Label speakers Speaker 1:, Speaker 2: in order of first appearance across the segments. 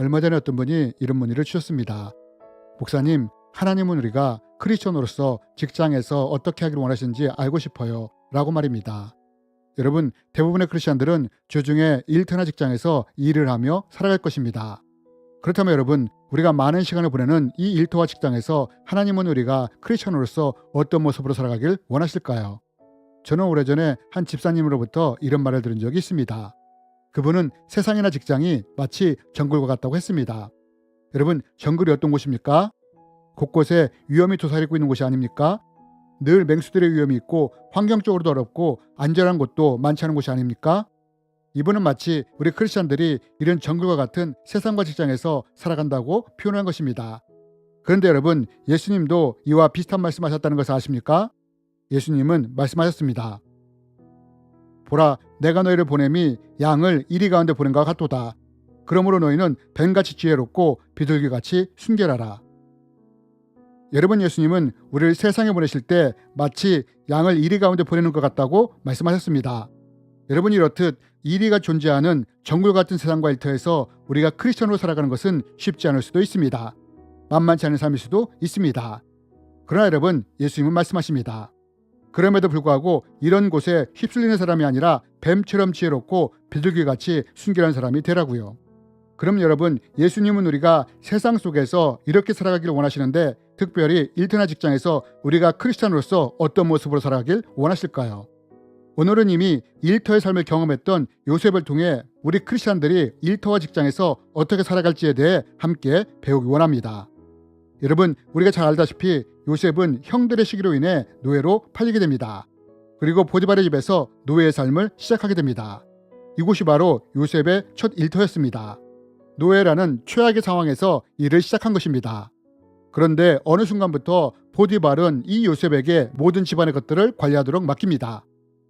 Speaker 1: 얼마 전에 어떤 분이 이런 문의를 주셨습니다. 목사님, 하나님은 우리가 크리스천으로서 직장에서 어떻게 하기를 원하시는지 알고 싶어요. 라고 말입니다. 여러분, 대부분의 크리스천들은 주중에 일터나 직장에서 일을 하며 살아갈 것입니다. 그렇다면 여러분, 우리가 많은 시간을 보내는 이 일터와 직장에서 하나님은 우리가 크리스천으로서 어떤 모습으로 살아가길 원하실까요? 저는 오래전에 한 집사님으로부터 이런 말을 들은 적이 있습니다. 그분은 세상이나 직장이 마치 정글과 같다고 했습니다. 여러분, 정글이 어떤 곳입니까? 곳곳에 위험이 도사리고 있는 곳이 아닙니까? 늘 맹수들의 위험이 있고 환경적으로도 어렵고 안전한 곳도 많지 않은 곳이 아닙니까? 이분은 마치 우리 크리스천들이 이런 정글과 같은 세상과 직장에서 살아간다고 표현한 것입니다. 그런데 여러분, 예수님도 이와 비슷한 말씀하셨다는 것을 아십니까? 예수님은 말씀하셨습니다. 보라, 내가 너희를 보냄이 양을 이리 가운데 보낸 것과 같도다. 그러므로 너희는 뱀같이 지혜롭고 비둘기같이 순결하라. 여러분, 예수님은 우리를 세상에 보내실 때 마치 양을 이리 가운데 보내는 것 같다고 말씀하셨습니다. 여러분이 이렇듯 이리가 존재하는 정글 같은 세상과 일터에서 우리가 크리스천으로 살아가는 것은 쉽지 않을 수도 있습니다. 만만치 않은 삶일 수도 있습니다. 그러나 여러분, 예수님은 말씀하십니다. 그럼에도 불구하고 이런 곳에 휩쓸리는 사람이 아니라 뱀처럼 지혜롭고 비둘기같이 순결한 사람이 되라고요. 그럼 여러분, 예수님은 우리가 세상 속에서 이렇게 살아가기를 원하시는데 특별히 일터나 직장에서 우리가 크리스천으로서 어떤 모습으로 살아가길 원하실까요? 오늘은 이미 일터의 삶을 경험했던 요셉을 통해 우리 크리스천들이 일터와 직장에서 어떻게 살아갈지에 대해 함께 배우기 원합니다. 여러분, 우리가 잘 알다시피 요셉은 형들의 시기로 인해 노예로 팔리게 됩니다. 그리고 보디발의 집에서 노예의 삶을 시작하게 됩니다. 이곳이 바로 요셉의 첫 일터였습니다. 노예라는 최악의 상황에서 일을 시작한 것입니다. 그런데 어느 순간부터 보디발은 이 요셉에게 모든 집안의 것들을 관리하도록 맡깁니다.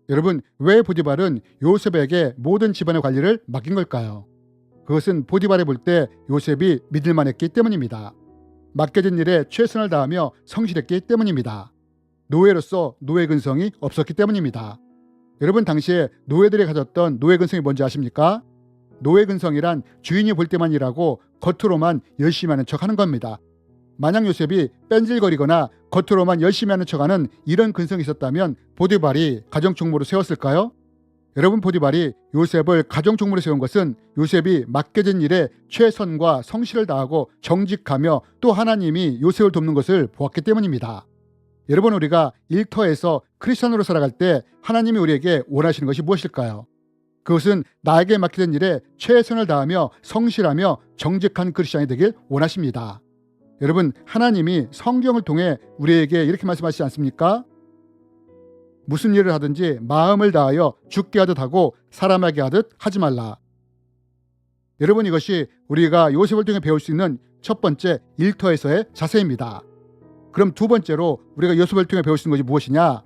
Speaker 1: 여러분, 왜 보디발은 요셉에게 모든 집안의 관리를 맡긴 걸까요? 그것은 보디발이 볼 때 요셉이 믿을만했기 때문입니다. 맡겨진 일에 최선을 다하며 성실했기 때문입니다. 노예로서 노예 근성이 없었기 때문입니다. 여러분, 당시에 노예들이 가졌던 노예 근성이 뭔지 아십니까? 노예 근성이란 주인이 볼 때만 일하고 겉으로만 열심히 하는 척하는 겁니다. 만약 요셉이 뺀질거리거나 겉으로만 열심히 하는 척하는 이런 근성이 있었다면 보디발이 가정총무로 세웠을까요? 여러분, 보디발이 요셉을 가정총무로 세운 것은 요셉이 맡겨진 일에 최선과 성실을 다하고 정직하며 또 하나님이 요셉을 돕는 것을 보았기 때문입니다. 여러분, 우리가 일터에서 크리스천으로 살아갈 때 하나님이 우리에게 원하시는 것이 무엇일까요? 그것은 나에게 맡겨진 일에 최선을 다하며 성실하며 정직한 크리스천이 되길 원하십니다. 여러분, 하나님이 성경을 통해 우리에게 이렇게 말씀하시지 않습니까? 무슨 일을 하든지 마음을 다하여 죽게 하듯 하고 사람에게 하듯 하지 말라. 여러분, 이것이 우리가 요셉을 통해 배울 수 있는 첫 번째 일터에서의 자세입니다. 그럼 두 번째로 우리가 요셉을 통해 배울 수 있는 것이 무엇이냐?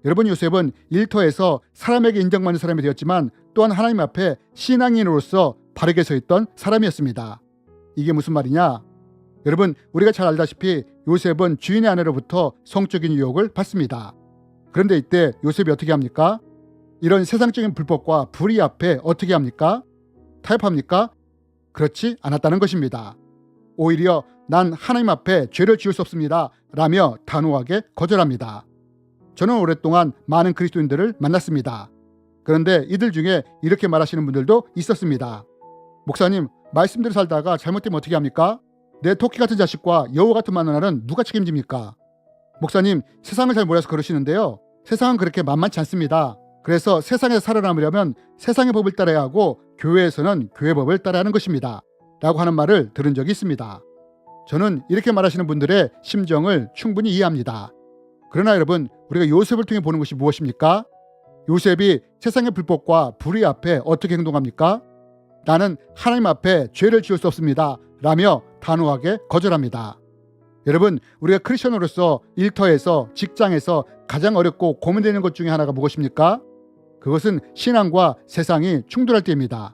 Speaker 1: 여러분, 요셉은 일터에서 사람에게 인정받는 사람이 되었지만 또한 하나님 앞에 신앙인으로서 바르게 서 있던 사람이었습니다. 이게 무슨 말이냐? 여러분, 우리가 잘 알다시피 요셉은 주인의 아내로부터 성적인 유혹을 받습니다. 그런데 이때 요셉이 어떻게 합니까? 이런 세상적인 불법과 불의 앞에 어떻게 합니까? 타협합니까? 그렇지 않았다는 것입니다. 오히려 난 하나님 앞에 죄를 지을 수 없습니다 라며 단호하게 거절합니다. 저는 오랫동안 많은 그리스도인들을 만났습니다. 그런데 이들 중에 이렇게 말하시는 분들도 있었습니다. 목사님, 말씀대로 살다가 잘못되면 어떻게 합니까? 내 토끼 같은 자식과 여우 같은 마누라는 누가 책임집니까? 목사님, 세상을 잘 몰라서 그러시는데요. 세상은 그렇게 만만치 않습니다. 그래서 세상에서 살아남으려면 세상의 법을 따라야 하고 교회에서는 교회 법을 따라야 하는 것입니다. 라고 하는 말을 들은 적이 있습니다. 저는 이렇게 말하시는 분들의 심정을 충분히 이해합니다. 그러나 여러분, 우리가 요셉을 통해 보는 것이 무엇입니까? 요셉이 세상의 불법과 불의 앞에 어떻게 행동합니까? 나는 하나님 앞에 죄를 지을 수 없습니다 라며 단호하게 거절합니다. 여러분, 우리가 크리스천으로서 일터에서 직장에서 가장 어렵고 고민되는 것 중에 하나가 무엇입니까? 그것은 신앙과 세상이 충돌할 때입니다.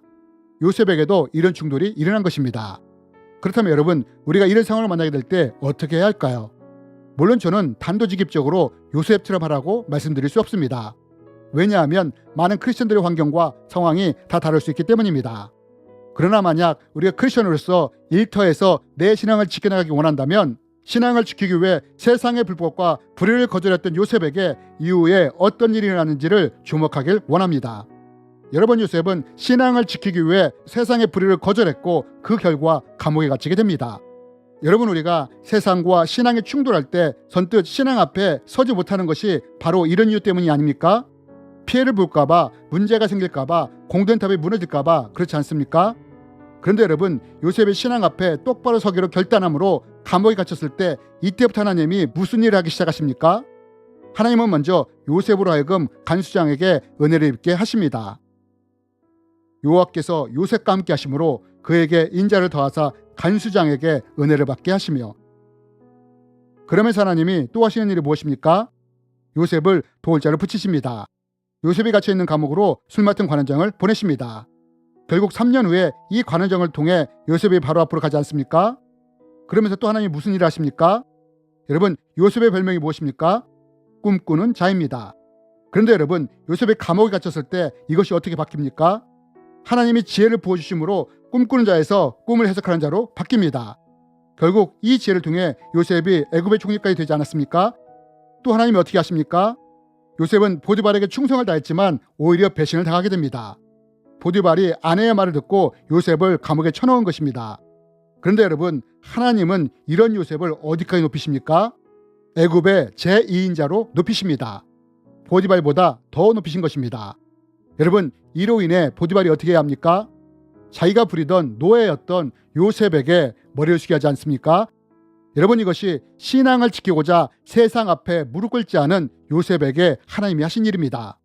Speaker 1: 요셉에게도 이런 충돌이 일어난 것입니다. 그렇다면 여러분, 우리가 이런 상황을 만나게 될 때 어떻게 해야 할까요? 물론 저는 단도직입적으로 요셉처럼 하라고 말씀드릴 수 없습니다. 왜냐하면 많은 크리스천들의 환경과 상황이 다 다를 수 있기 때문입니다. 그러나 만약 우리가 크리스천으로서 일터에서 내 신앙을 지켜나가기 원한다면 신앙을 지키기 위해 세상의 불법과 불의를 거절했던 요셉에게 이후에 어떤 일이 일어났는지를 주목하길 원합니다. 여러분, 요셉은 신앙을 지키기 위해 세상의 불의를 거절했고 그 결과 감옥에 갇히게 됩니다. 여러분, 우리가 세상과 신앙이 충돌할 때 선뜻 신앙 앞에 서지 못하는 것이 바로 이런 이유 때문이 아닙니까? 피해를 볼까봐, 문제가 생길까봐, 공든탑이 무너질까봐 그렇지 않습니까? 그런데 여러분, 요셉의 신앙 앞에 똑바로 서기로 결단함으로 감옥에 갇혔을 때 이때부터 하나님이 무슨 일을 하기 시작하십니까? 하나님은 먼저 요셉으로 하여금 간수장에게 은혜를 입게 하십니다. 여호와께서 요셉과 함께 하심으로 그에게 인자를 더하사 간수장에게 은혜를 받게 하시며, 그러면서 하나님이 또 하시는 일이 무엇입니까? 요셉을 도울 자를 붙이십니다. 요셉이 갇혀있는 감옥으로 술 맡은 관원장을 보내십니다. 결국 3년 후에 이 관원장을 통해 요셉이 바로 앞으로 가지 않습니까? 그러면서 또 하나님이 무슨 일을 하십니까? 여러분, 요셉의 별명이 무엇입니까? 꿈꾸는 자입니다. 그런데 여러분, 요셉이 감옥에 갇혔을 때 이것이 어떻게 바뀝니까? 하나님이 지혜를 부어주심으로 꿈꾸는 자에서 꿈을 해석하는 자로 바뀝니다. 결국 이 지혜를 통해 요셉이 애굽의 총리까지 되지 않았습니까? 또 하나님이 어떻게 하십니까? 요셉은 보디발에게 충성을 다했지만 오히려 배신을 당하게 됩니다. 보디발이 아내의 말을 듣고 요셉을 감옥에 쳐넣은 것입니다. 그런데 여러분, 하나님은 이런 요셉을 어디까지 높이십니까? 애굽의 제2인자로 높이십니다. 보디발보다 더 높이신 것입니다. 여러분, 이로 인해 보디발이 어떻게 해야 합니까? 자기가 부리던 노예였던 요셉에게 머리를 숙이게 하지 않습니까? 여러분, 이것이 신앙을 지키고자 세상 앞에 무릎 꿇지 않은 요셉에게 하나님이 하신 일입니다.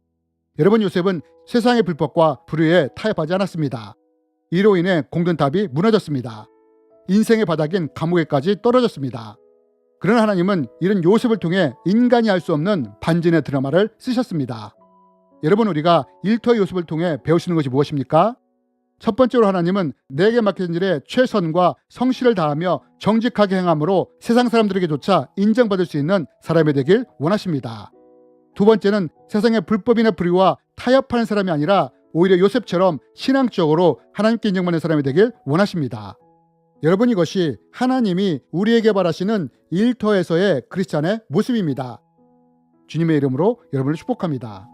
Speaker 1: 여러분, 요셉은 세상의 불법과 불의에 타협하지 않았습니다. 이로 인해 공든탑이 무너졌습니다. 인생의 바닥인 감옥에까지 떨어졌습니다. 그러나 하나님은 이런 요셉을 통해 인간이 할 수 없는 반전의 드라마를 쓰셨습니다. 여러분, 우리가 일터의 요셉을 통해 배우시는 것이 무엇입니까? 첫 번째로, 하나님은 내게 맡겨진 일에 최선과 성실을 다하며 정직하게 행함으로 세상 사람들에게조차 인정받을 수 있는 사람이 되길 원하십니다. 두 번째는 세상의 불법이나 불의와 타협하는 사람이 아니라 오히려 요셉처럼 신앙적으로 하나님께 인정받는 사람이 되길 원하십니다. 여러분, 이것이 하나님이 우리에게 바라시는 일터에서의 크리스찬의 모습입니다. 주님의 이름으로 여러분을 축복합니다.